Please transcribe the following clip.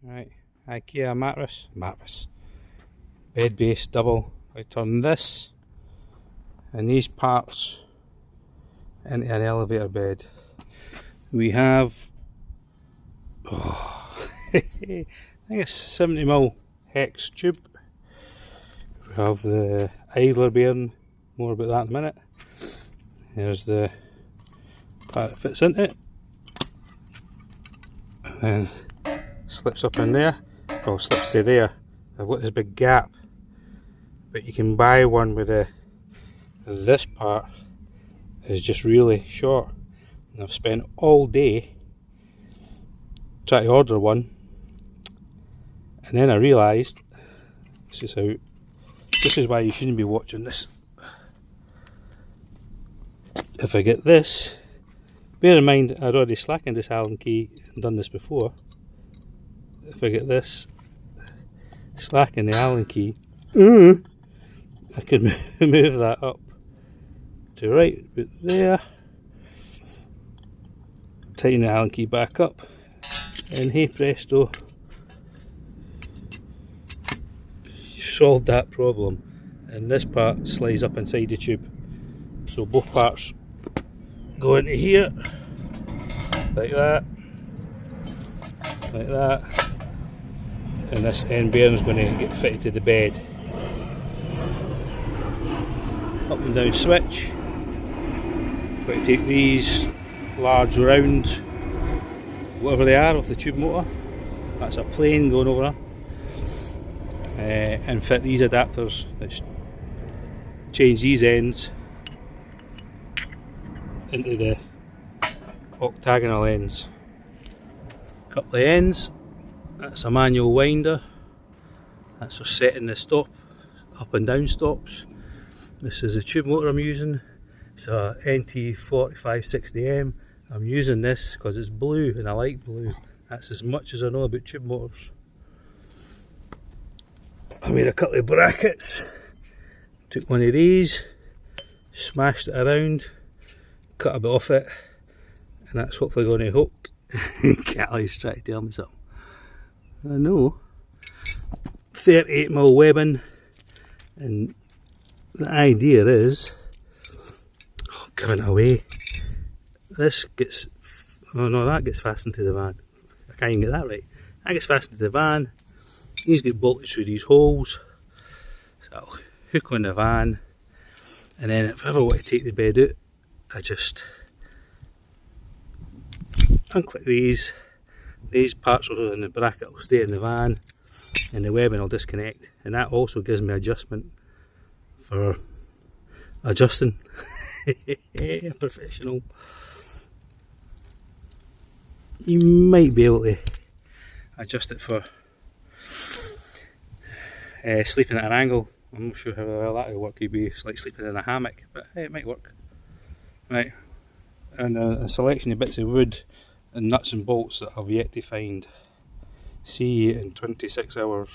Right, IKEA mattress, bed base double. I turn this and these parts into an elevator bed. We have, I think it's 70mm hex tube. We have the idler bearing, more about that in a minute. There's the part that fits into it, and then slips up in there, well, slips to there. I've got this big gap, but you can buy one with this part is just really short, and I've spent all day trying to order one, and then I realised this is why you shouldn't be watching this. If I get this, bear in mind I'd already slackened this Allen key and done this before. If I get this, slacken the Allen key, I can move that up to right about there, tighten the Allen key back up, and hey presto, you solved that problem. And this part slides up inside the tube, so both parts go into here like that, and this end bearing is going to get fitted to the bed. Up and down switch. Got to take these large round, whatever they are, off the tube motor. That's a plane going over there, and fit these adapters that change these ends into the octagonal ends. Couple of ends. That's a manual winder. That's for setting the stop, up and down stops. This is a tube motor I'm using. It's a NT4560M. I'm using this because it's blue and I like blue. That's as much as I know about tube motors. I made a couple of brackets. Took one of these, smashed it around, cut a bit off it, and that's hopefully going to hook. Callie's trying to tell me something. I know. 38mm webbing, and the idea is, giving it away, this gets, oh no, that gets fastened to the van. I can't even get that right. That gets fastened to the van. These get bolted through these holes, so I'll hook on the van, and then if I ever want to take the bed out, I just unclick these parts in the bracket will stay in the van, and the webbing will disconnect, and that also gives me adjustment for adjusting. Professional. You might be able to adjust it for sleeping at an angle. I'm not sure how well that would work. You'd be like sleeping in a hammock, but hey, it might work. Right, and a selection of bits of wood and nuts and bolts that I've yet to find. See you in 26 hours.